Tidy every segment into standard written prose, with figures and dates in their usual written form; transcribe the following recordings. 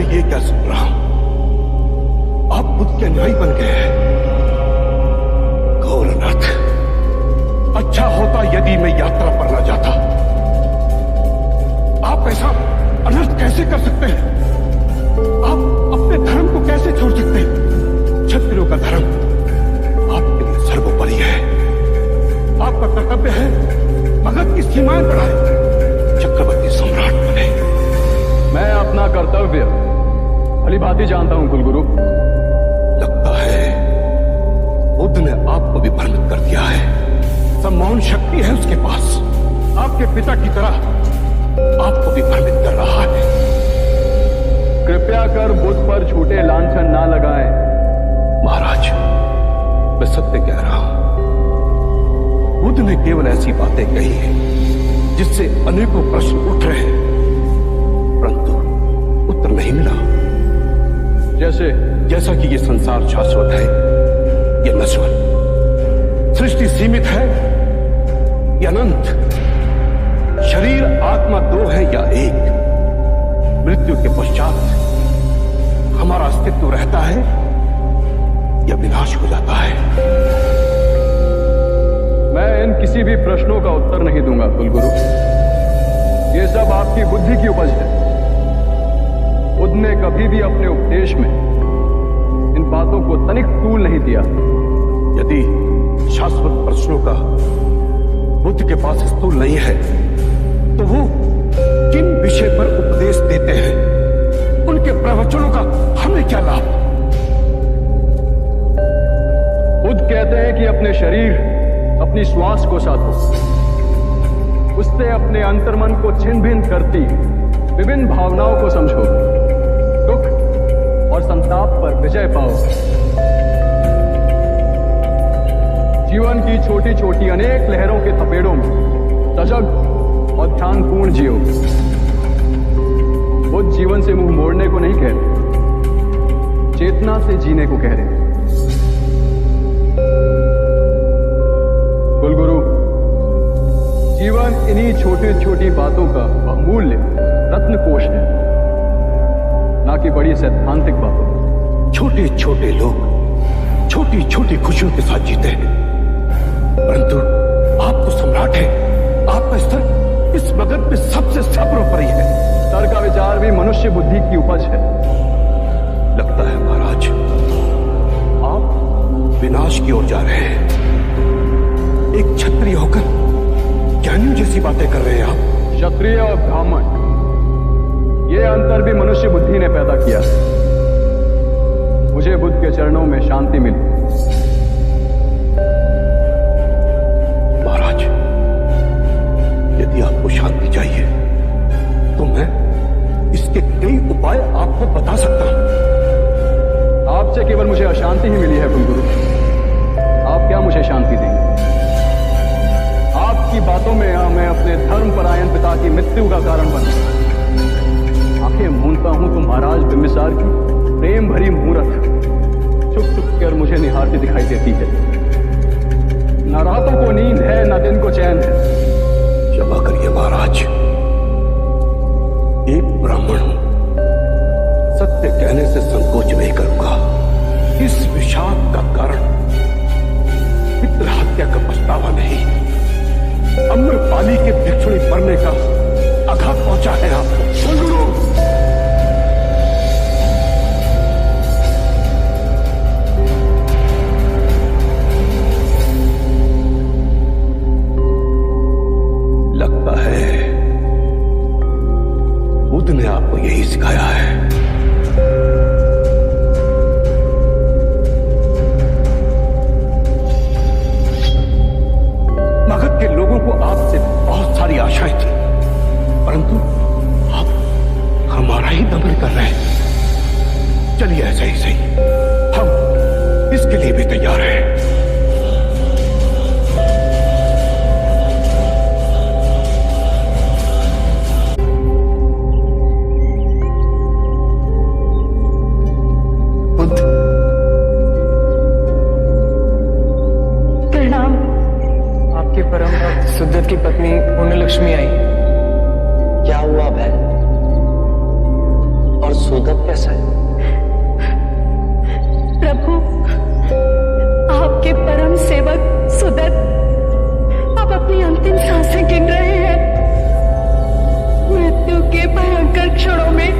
मैं ये क्या सुन रहा हूं? आप बुद्ध के न्यायी बन गए हैं। घोरनाथ, अच्छा होता यदि मैं यात्रा पर न जाता। आप ऐसा अनर्थ कैसे कर सकते हैं? आप अपने धर्म को कैसे छोड़ सकते हैं? क्षत्रियों का धर्म आपके लिए सर्वोपरि है। आपका कर्तव्य है भगत की सीमाएं बढ़ाए, चक्रवर्ती सम्राट बने। मैं अपना कर्तव्य भली भांति जानता हूं कुलगुरु। लगता है बुद्ध ने आपको भी भ्रमित कर दिया है। सम्मोहन शक्ति है उसके पास, आपके पिता की तरह आपको भी भ्रमित कर रहा है। कृपया कर बुद्ध पर झूठे लांछन ना लगाएं। महाराज, मैं सत्य कह रहा हूं। बुद्ध ने केवल ऐसी बातें कही हैं जिससे अनेकों प्रश्न उठ रहे हैं, परंतु उत्तर नहीं मिला। जैसा कि ये संसार शाश्वत है या नश्वर, सृष्टि सीमित है या अनंत, शरीर आत्मा दो है या एक, मृत्यु के पश्चात हमारा अस्तित्व रहता है या विनाश हो जाता है। मैं इन किसी भी प्रश्नों का उत्तर नहीं दूंगा कुलगुरु। ये सब आपकी बुद्धि की उपज है। बुद्ध ने कभी भी अपने उपदेश में इन बातों को तनिक तूल नहीं दिया। यदि शाश्वत प्रश्नों का बुद्ध के पास स्थूल नहीं है, तो वो किन विषय पर उपदेश देते हैं? उनके प्रवचनों का हमें क्या लाभ? बुद्ध कहते हैं कि अपने शरीर, अपनी श्वास को साधो, उससे अपने अंतर्मन को छिन्न भिन्न करती विभिन्न भावनाओं को समझो, दुख और संताप पर विजय पाओ। जीवन की छोटी छोटी अनेक लहरों के थपेड़ों में सजग और ध्यानपूर्ण जियो। बुद्ध जीवन से मुंह मोड़ने को नहीं कह रहे, चेतना से जीने को कह रहे हैं। कुलगुरु, जीवन इन्हीं छोटी छोटी बातों का बहुमूल्य रत्नकोश है, ना कि बड़ी सैद्धांतिक बातों। छोटे छोटे लोग छोटी छोटी खुशियों के साथ जीते हैं, परंतु आप तो सम्राट हैं। आपका स्तर इस मगध में सबसे सर्वोपरि है। स्तर का विचार भी मनुष्य बुद्धि की उपज है। लगता है महाराज, आप विनाश की ओर जा रहे हैं। एक क्षत्रिय होकर ज्ञानियों जैसी बातें कर रहे हैं आप। क्षत्रिय और ब्राह्मण, ये अंतर भी मनुष्य बुद्धि ने पैदा किया। मुझे बुद्ध के चरणों में शांति मिली। महाराज, यदि आपको शांति चाहिए तो मैं इसके कई उपाय आपको बता सकता हूं। आपसे केवल मुझे अशांति ही मिली है कुलगुरु। आप क्या मुझे शांति देंगे? आपकी बातों में मैं अपने धर्मपरायण पिता की मृत्यु का कारण बना। आंखें मूंदता हूं तो महाराज बिंबिसार की प्रेम भरी मूरत चुप चुप कर मुझे निहारती दिखाई देती है। न रातों को नींद है, न दिन को चैन है। क्षमा करिए महाराज, एक ब्राह्मण हूं, सत्य कहने से संकोच नहीं करूंगा। इस विषाद का कारण पितृ हत्या का पछतावा नहीं, अम्रपाली के भिक्षुणी मरने का आघात पहुंचा है आपको। कुलगुरु, लगता है बुद्ध ने आपको यही सिखाया है। मगध के लोगों को आपसे बहुत सारी आशाएं थी, परंतु आप हमारा ही दमन कर रहे हैं। चलिए ऐसा ही सही, हम इसके लिए भी तैयार हैं। सुदत की पत्नी पूर्णलक्ष्मी आई। क्या हुआ बहन? और सुदत के विश्वास है। प्रभु, आपके परम सेवक सुदत्त अब अपनी अंतिम सांसें गिन रहे हैं। मृत्यु के भयंकर क्षणों में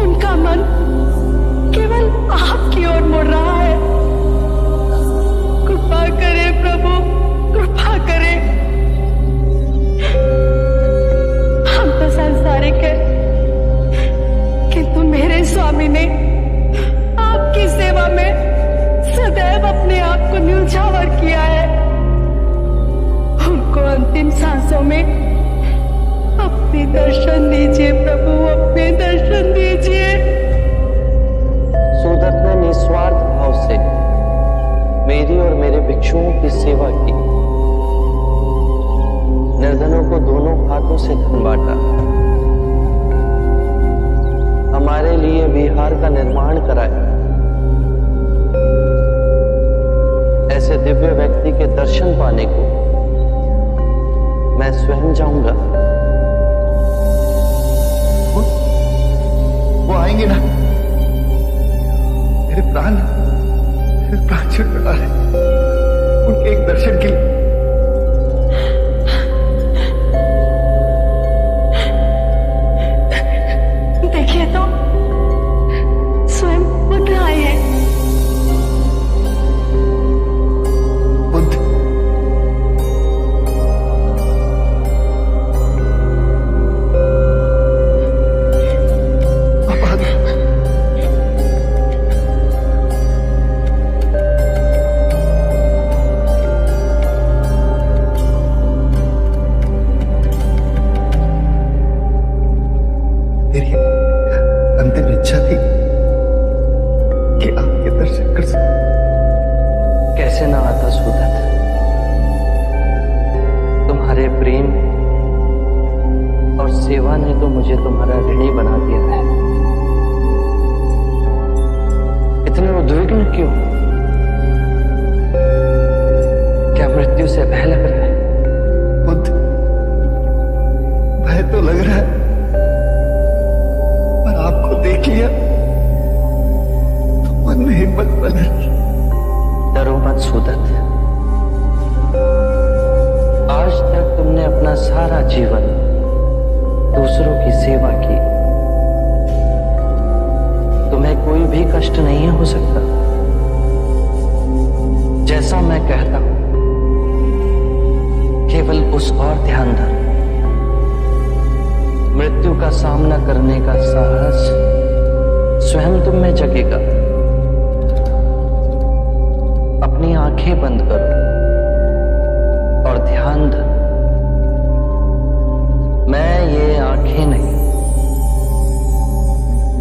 उनका मन केवल आपकी ओर मुड़ रहा है। कृपा करें प्रभु, कृपा करें। हम तो सांसारिक हैं, किंतु मेरे स्वामी ने आपकी सेवा में सदैव अपने आप को न्यौछावर किया है। उनको अंतिम सांसों में अपने दर्शन दीजिए प्रभु, अपने दर्शन दीजिए। सुदत्त ने निस्वार्थ भाव से मेरी और मेरे भिक्षुओं की सेवा की। निर्धनों को दोनों हाथों से धन बांटा, हमारे लिए विहार का निर्माण कराया। ऐसे दिव्य व्यक्ति के दर्शन पाने को मैं स्वयं जाऊंगा। वो आएंगे ना? मेरे प्राण छूट रहा है उनके एक दर्शन के लिए। देखिए तो स्वयं बुद्ध आए हैं। बुद्ध? मेरी अंतिम इच्छा थी कि आपके दर्शन कर सकूं। कैसे ना आता सुदत्त, तुम्हारे प्रेम और सेवा ने तो मुझे तुम्हारा ऋणी बना दिया है। इतने उद्विग्न क्यों? क्या मृत्यु से भय लग रहा है? बुद्ध, भय तो लग रहा है, पर आपको देख लिया तो मन में हिम्मत बन रही। डरो मत सुदत्त, आज तक तुमने अपना सारा जीवन दूसरों की सेवा की। तुम्हें कोई भी कष्ट नहीं हो सकता। जैसा मैं कहता हूं केवल उस और ध्यान धर। मृत्यु का सामना करने का साहस स्वयं तुम में जगेगा। अपनी आंखें बंद करो और ध्यान धर। मैं ये आंखें नहीं,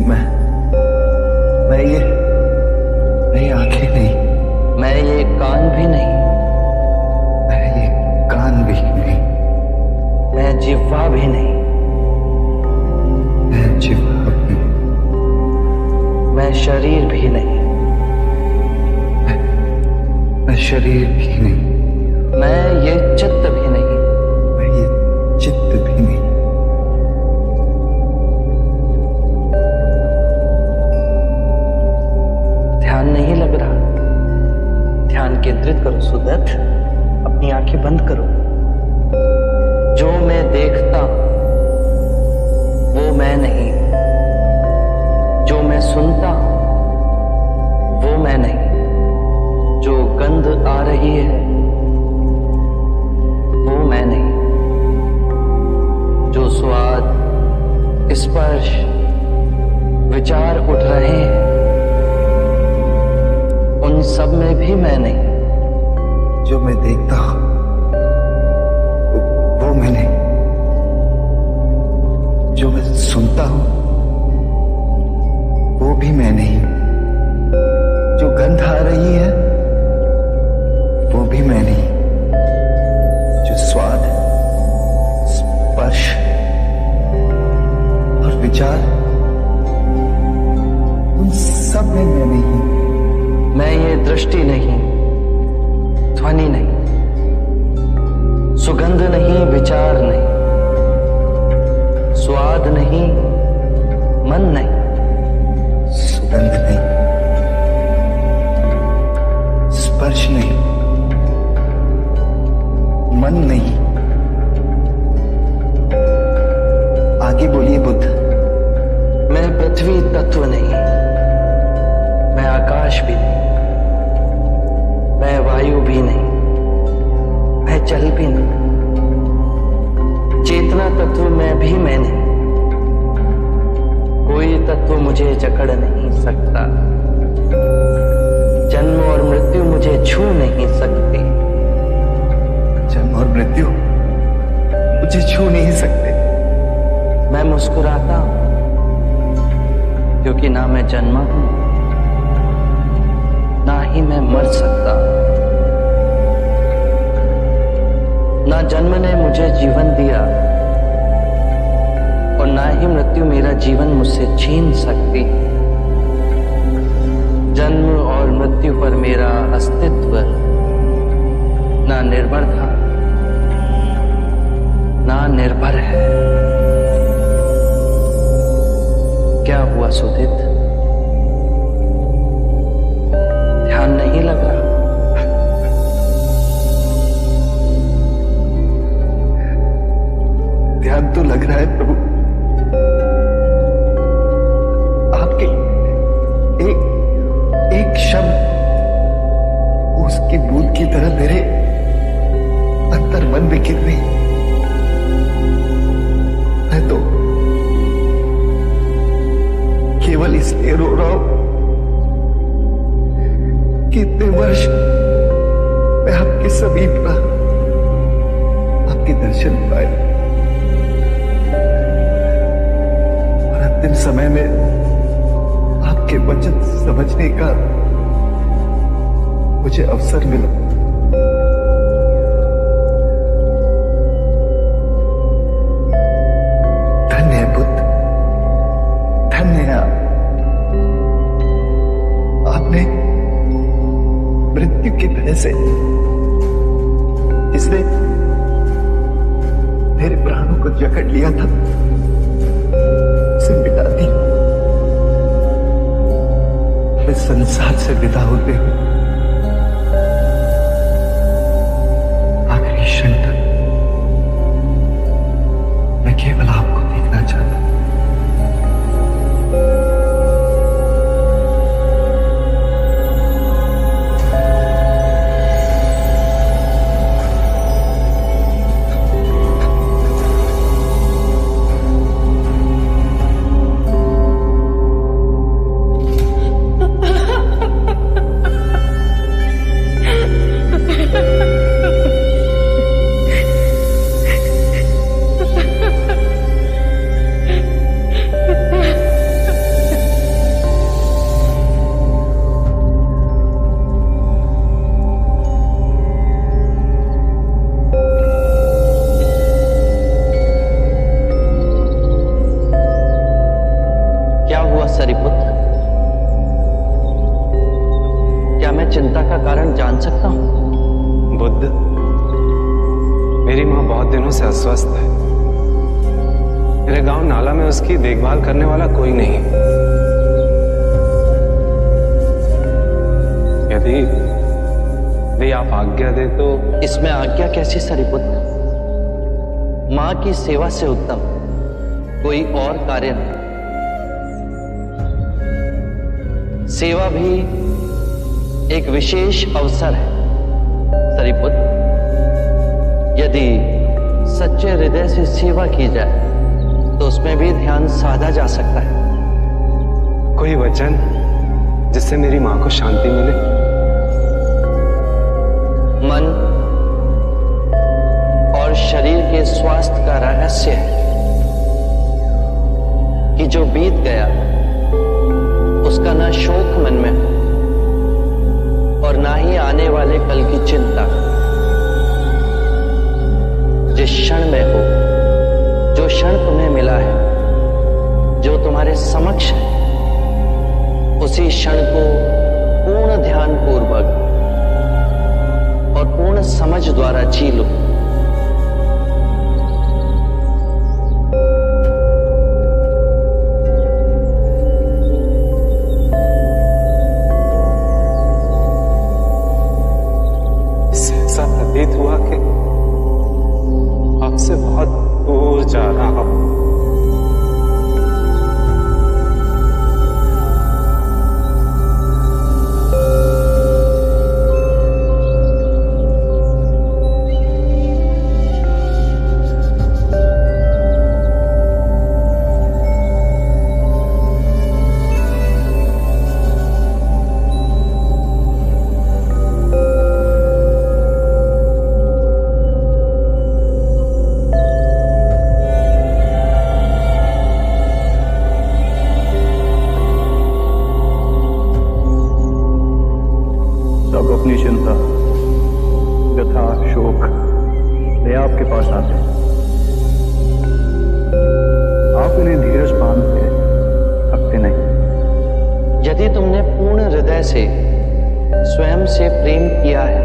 मैं ये आंखें नहीं, मैं ये कान भी नहीं, मैं ये कान भी नहीं, मैं जिह्वा भी नहीं, मैं जिह्वा भी नहीं, मैं शरीर भी नहीं, मैं शरीर भी नहीं, मैं ये चित्त भी नहीं, मैं ये चित्त भी नहीं। ध्यान नहीं लग रहा? ध्यान केंद्रित करो सुदत्त, अपनी आंखें बंद करो। जो मैं देखता वो मैं नहीं, जो मैं सुनता वो मैं नहीं, जो गंध आ रही है वो मैं नहीं, जो स्वाद, स्पर्श, विचार उठ रहे हैं उन सब में भी मैं नहीं। जो मैं देखता हूं वो मैं नहीं, जो मैं सुनता हूं वो भी मैं नहीं, जो गंध आ रही है वो भी मैं नहीं, जो स्वाद, स्पर्श और विचार उन सब में मैं नहीं। मैं ये दृष्टि नहीं, ध्वनि नहीं, सुगंध नहीं, विचार नहीं, स्वाद नहीं, मन नहीं, पृथ्वी तत्व नहीं, मैं आकाश भी नहीं, मैं वायु भी नहीं, मैं जल भी नहीं, चेतना तत्व में भी मैं नहीं। कोई तत्व मुझे जकड़ नहीं सकता, जन्म और मृत्यु मुझे छू नहीं सकती। जन्म और मृत्यु मुझे छू नहीं सकते। मैं मुस्कुराता हूं क्योंकि ना मैं जन्मा हूं, ना ही मैं मर सकता। ना जन्म ने मुझे जीवन दिया और ना ही मृत्यु मेरा जीवन मुझसे छीन सकती। जन्म और मृत्यु पर मेरा अस्तित्व ना निर्भर था, ना निर्भर है। क्या हुआ सुदित? ध्यान नहीं लग रहा? ध्यान तो लग रहा है प्रभु। आपके एक शब्द उसकी बूंद की तरह मेरे अंतर मन में गिर रही। मैं तो केवल इसलिए रो रहा हूं कि इतने वर्ष मैं आपके समीप रहा, आपके दर्शन पाए और अंतिम समय में आपके वचन समझने का मुझे अवसर मिला। धन्य है बुद्ध, धन्य है आप। आपने मृत्यु की भय से जिसने मेरे प्राणों को जकड़ लिया था उसे मिटा दी। मैं संसार से विदा होते हुए आखिरी क्षण तक मैं केवल आपको देखना चाहता। सरिपुत्र, क्या मैं चिंता का कारण जान सकता हूं? बुद्ध, मेरी मां बहुत दिनों से अस्वस्थ है। मेरे गांव नाला में उसकी देखभाल करने वाला कोई नहीं। यदि आप आज्ञा दे तो। इसमें आज्ञा कैसी सरिपुत्र? मां की सेवा से उत्तम कोई और कार्य नहीं। सेवा भी एक विशेष अवसर है सरिपुत्र। यदि सच्चे हृदय से सेवा की जाए तो उसमें भी ध्यान साधा जा सकता है। कोई वचन जिससे मेरी मां को शांति मिले? मन और शरीर के स्वास्थ्य का रहस्य है कि जो बीत गया उसका ना शोक मन में हो और ना ही आने वाले कल की चिंता। जिस क्षण में हो, जो क्षण तुम्हें मिला है, जो तुम्हारे समक्ष है, उसी क्षण को पूर्ण ध्यान पूर्वक और पूर्ण समझ द्वारा जी लो। प्रतीत हुआ कि आपसे बहुत दूर जा रहा हूं। यदि तुमने पूर्ण हृदय से स्वयं से प्रेम किया है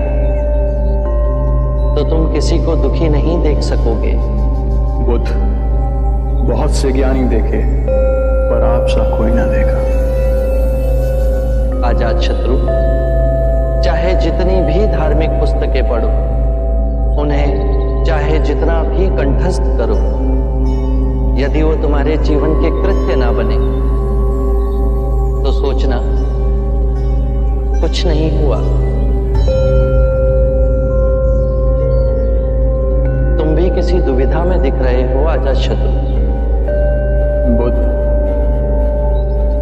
तो तुम किसी को दुखी नहीं देख सकोगे। बुद्ध, बहुत से ज्ञानी देखे पर आप सा कोई ना देखा। अजातशत्रु, चाहे जितनी भी धार्मिक पुस्तकें पढ़ो, उन्हें चाहे जितना भी कंठस्थ करो, यदि वो तुम्हारे जीवन के कृत्य ना बने तो सोचना कुछ नहीं हुआ। तुम भी किसी दुविधा में दिख रहे हो अजातशत्रु। बुद्ध,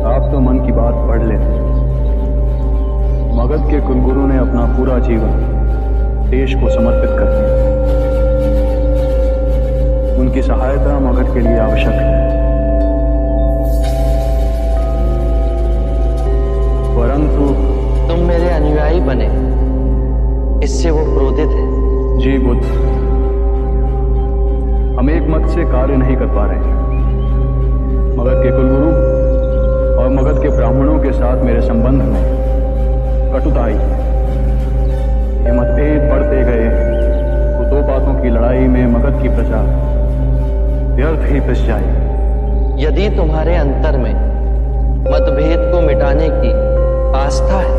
आप तो मन की बात पढ़ लेते। मगध के कुलगुरु ने अपना पूरा जीवन देश को समर्पित कर दिया। उनकी सहायता मगध के लिए आवश्यक है, परंतु तुम मेरे अनुयायी बने, इससे वो क्रोधित है। जी बुद्ध, हम एक मत से कार्य नहीं कर पा रहे। मगध के कुलगुरु और मगध के ब्राह्मणों के साथ मेरे संबंध में कटुता आई। ये मतभेद बढ़ते गए तो दो बातों की लड़ाई में मगध की प्रजा व्यर्थ ही पिस जाए। यदि तुम्हारे अंतर में मतभेद को मिटाने की आस्था है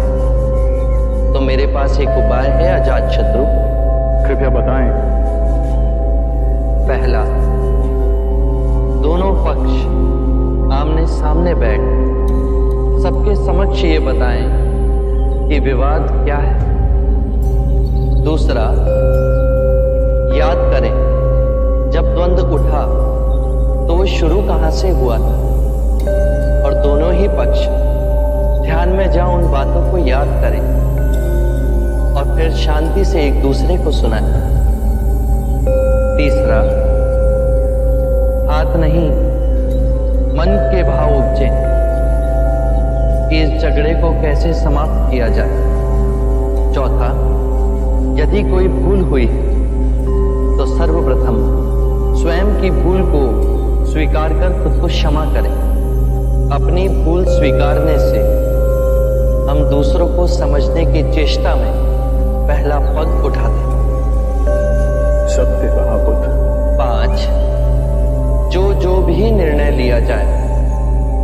तो मेरे पास एक उपाय है अजातशत्रु। कृपया बताएं। पहला, दोनों पक्ष आमने सामने बैठ सबके समक्ष ये बताएं कि विवाद क्या है। दूसरा, याद करें जब द्वंद्व उठा तो वो शुरू कहां से हुआ था, और दोनों ही पक्ष ध्यान में जाओ उन बातों को याद करें और फिर शांति से एक दूसरे को सुनाएं। तीसरा, हाथ नहीं मन के भाव उपजे कि इस झगड़े को कैसे समाप्त किया जाए। चौथा, यदि कोई भूल हुई तो सर्वप्रथम स्वयं की भूल को स्वीकार कर खुद को क्षमा करें। अपनी भूल स्वीकारने से हम दूसरों को समझने की चेष्टा में पहला पग उठाते हैं। सत्य कहा बुद्ध। 5, जो भी निर्णय लिया जाए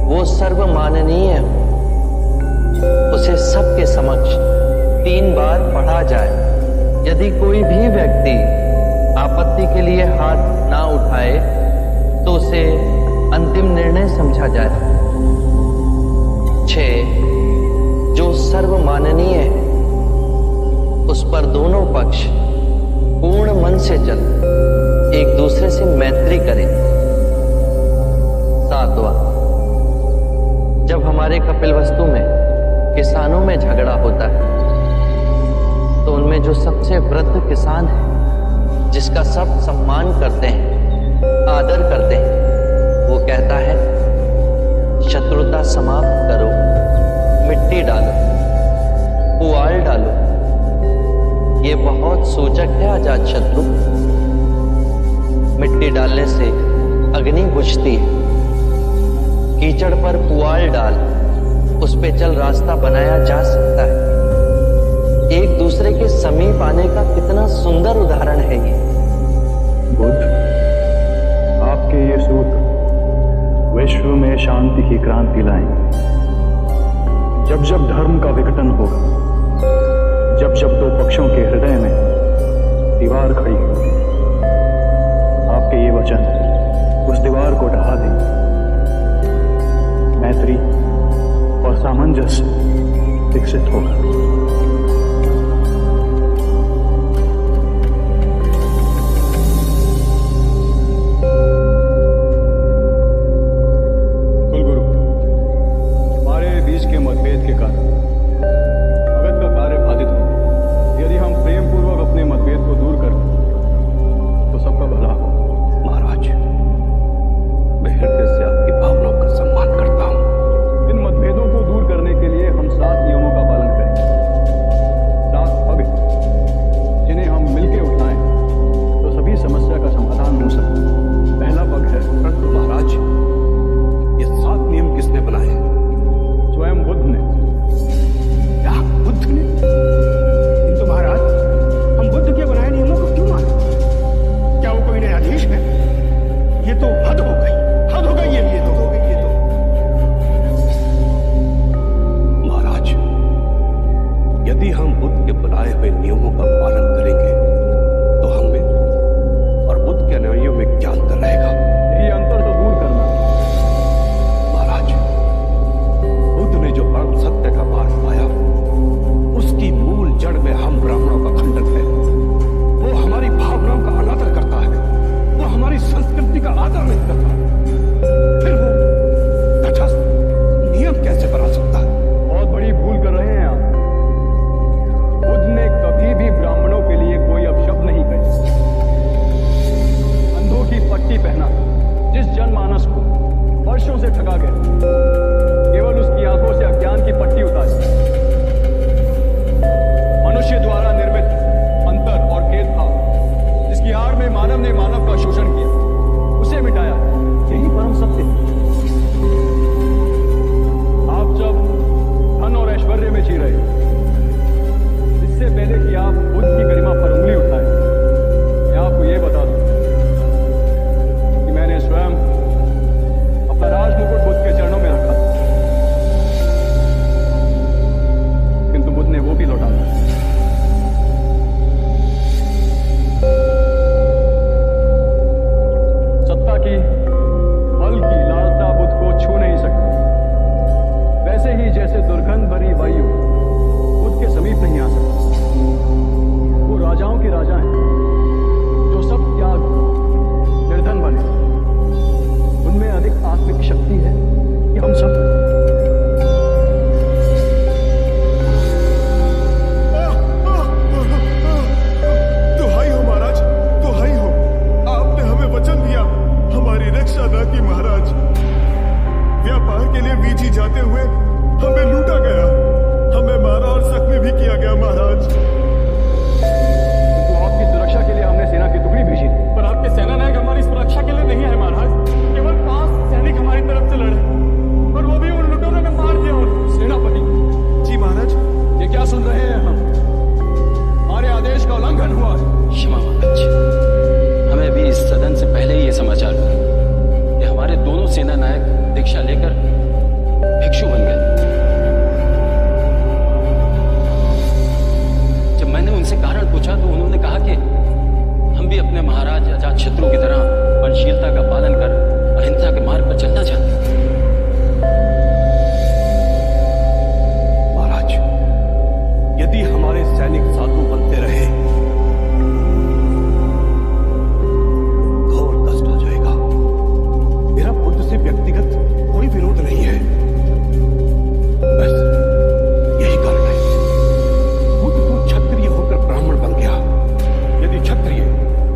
वो सर्वमाननीय हो, उसे सबके समक्ष 3 बार पढ़ा जाए। यदि कोई भी व्यक्ति आपत्ति के लिए हाथ ना उठाए तो उसे अंतिम निर्णय समझा जाए। 6, जो सर्वमाननीय है उस पर दोनों पक्ष पूर्ण मन से चल एक दूसरे से मैत्री करें। 7वां, जब हमारे कपिलवस्तु में किसानों में झगड़ा होता है तो उनमें जो सबसे वृद्ध किसान है, जिसका सब सम्मान करते हैं, आदर करते हैं, वो कहता है शत्रुता समाप्त करो, मिट्टी डालो, पुआल डालो। ये बहुत सूचक है अजातशत्रु। मिट्टी डालने से अग्नि बुझती है। कीचड़ पर पुआल डाल उस पे चल रास्ता बनाया जा सकता है। एक दूसरे के समीप आने का कितना सुंदर उदाहरण है ये। बुद्ध, आपके ये सूत्र विश्व में शांति की क्रांति लाएंगे। जब जब धर्म का विघटन होगा, जब जब दो पक्षों के हृदय में दीवार खड़ी होगी, आपके ये वचन उस दीवार को ढहा देंगे। मैत्री और सामंजस्य विकसित होगा। कुलगुरु, हमारे बीच के मतभेद के कारण मगध का कार्य बाधित हो। यदि हम प्रेम पूर्वक अपने मतभेद को दूर कर तो सबका भला हो। महाराज, मैं हृदय से आपकी भावनाओं का सम्मान करता हूं। इन मतभेदों को दूर करने के लिए हम 7 नियमों का पालन करें। 7 पग जिन्हें हम मिलकर उठाएं तो सभी समस्या का समाधान हो सकता है। पहला पग है, परंतु महाराज, ये 7 नियम किसने बनाए? स्वयं बुद्ध ने। हुए हमें लूटा गया, हमें मारा और जख्मी भी किया गया महाराज। तो आपकी सुरक्षा के लिए हमने सेना की टुकड़ी भेजी थी। पर आपके सेना नायक हमारी सुरक्षा के लिए नहीं है महाराज। केवल 5 सैनिक हमारी तरफ से लड़े और वो भी उन लुटेरों ने मार दिया। सेनापति जी महाराज। ये क्या सुन रहे हैं हम? हमारे आदेश का उल्लंघन हुआ है। क्षमा महाराज, हमें भी इस सदन से पहले ही ये समाचार मिला कि हमारे दोनों सेना नायक दीक्षा लेकर भिक्षु बन गए। जब मैंने उनसे कारण पूछा तो उन्होंने कहा कि हम भी अपने महाराज अजातशत्रु की तरह पंचशीलता का पालन कर अहिंसा के मार्ग पर चलना चाहते हैं। महाराज, यदि हमारे सैनिक साधु बनते रहे घोर कष्ट हो जाएगा। मेरा बुद्ध से व्यक्तिगत कोई विरोध नहीं है, बस यही कारण है। बुद्ध तो क्षत्रिय होकर ब्राह्मण बन गया। यदि क्षत्रिय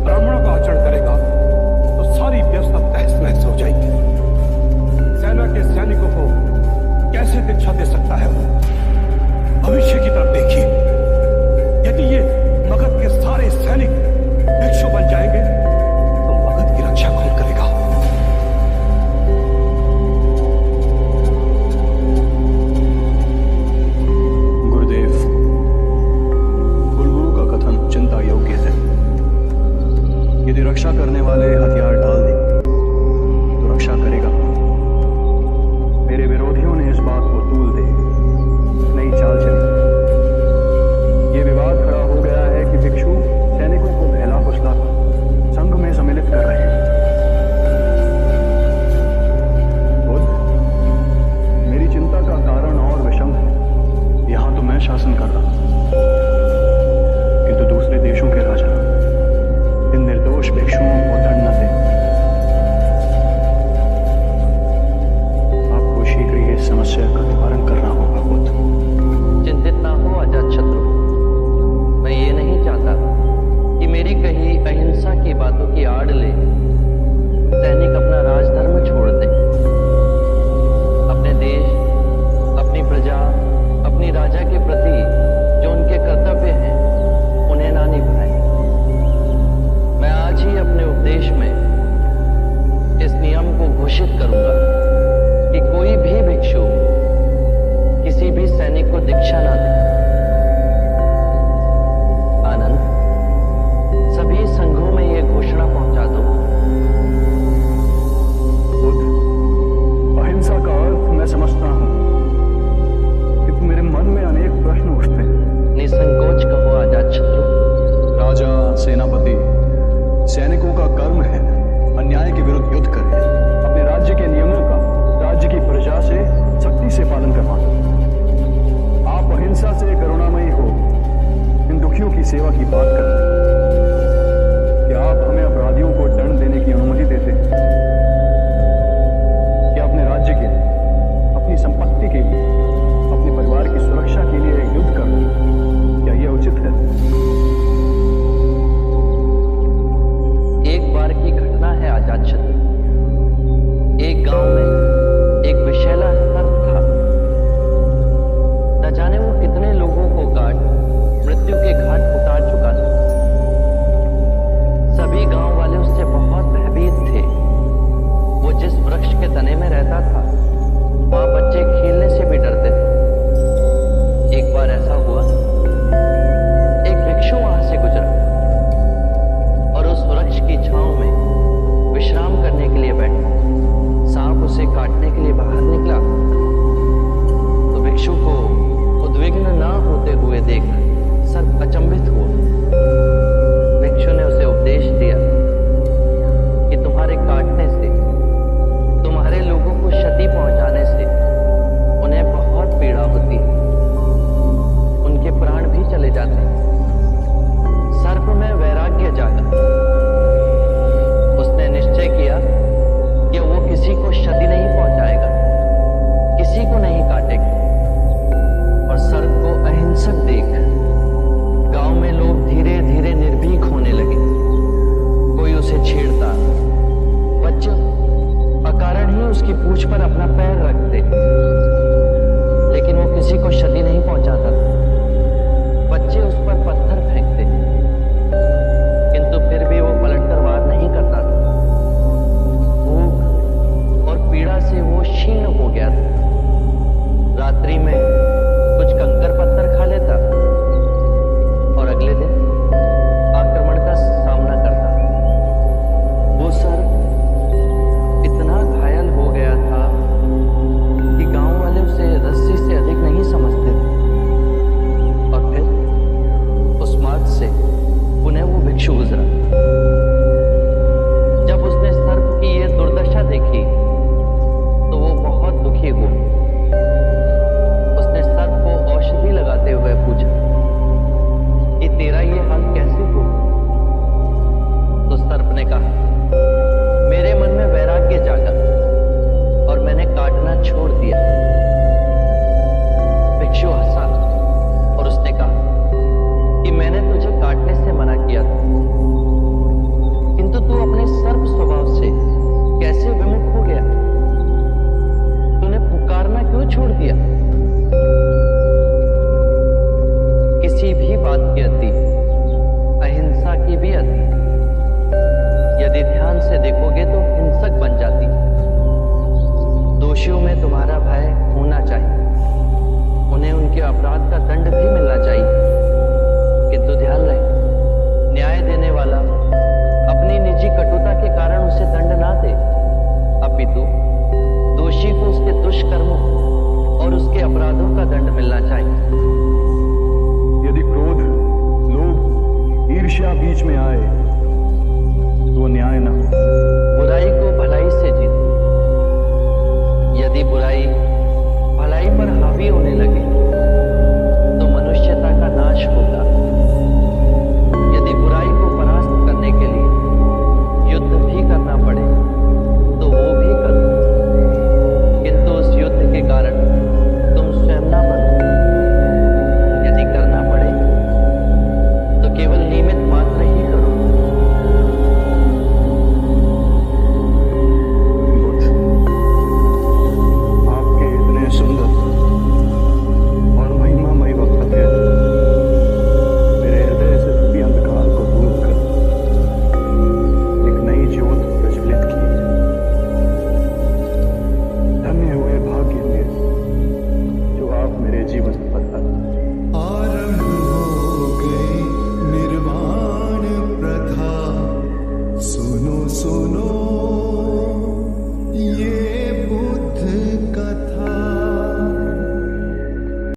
ब्राह्मणों का आचरण करेगा तो सारी व्यवस्था तहस नहस हो जाएगी। सेना के सैनिकों को कैसे दीक्षा दे सकता है वो? भविष्य की तरफ देखिए। यदि ये मगध के सारे सैनिक भिक्षु बन जाएंगे तो मगध की रक्षा कौन करेगा? गुरुदेव, कुलगुरु का कथन चिंता योग्य है। यदि रक्षा करने वाले हथियार डाल दें तो रक्षा करेगा। मेरे विरोधियों ने इस बात को तूल दे नई चाल चली। ये विवाद खड़ा हो गया है कि भिक्षु सैनिकों को बहला फुसला कर किसी को क्षति नहीं पहुंचाता था। बच्चे उस पर पत्थर फेंकते, किंतु फिर भी वो पलटकर वार नहीं करता था। भूख और पीड़ा से वो क्षीण हो गया था। रात्रि में कुछ कंकर पत्थर खा लेता और अगले दिन आक्रमण का सामना करता। वो सर्प इतना घायल हो गया था कि गांव वाले उसे रस्सी से अधिक नहीं समझते थे। और फिर उस मार्ग से पुनः वो भिक्षु गुजरा। जब उसने सर्प की ये दुर्दशा देखी तो वो बहुत दुखी हुआ। उसने सर्प को औषधि लगाते हुए पूछा कि तेरा ये हाल कैसे हुआ? तो सर्प ने कहा, मेरे मन में वैराग्य जागा और मैंने काटना छोड़ दिया। भिक्षु हंसा और उसने कहा कि मैंने तुझे काटने से मना किया था, किंतु तू अपने सर्प स्वभाव से कैसे विमुख हो गया? तूने पुकारना क्यों छोड़ दिया? किसी भी बात की अति अहिंसा की भी अति यदि ध्यान से देखोगे तो हिंसक बन जाती। दोषियों में तुम्हारा भय होना चाहिए, उन्हें उनके अपराध का दंड भी मिलना चाहिए, किंतु ध्यान रहे न्याय देने वाला अपनी निजी कटुता के कारण उसे दंड ना दे, अपितु दोषी को उसके दुष्कर्मों और उसके अपराधों का दंड मिलना चाहिए। यदि क्रोध, लोभ, ईर्ष्या बीच में आए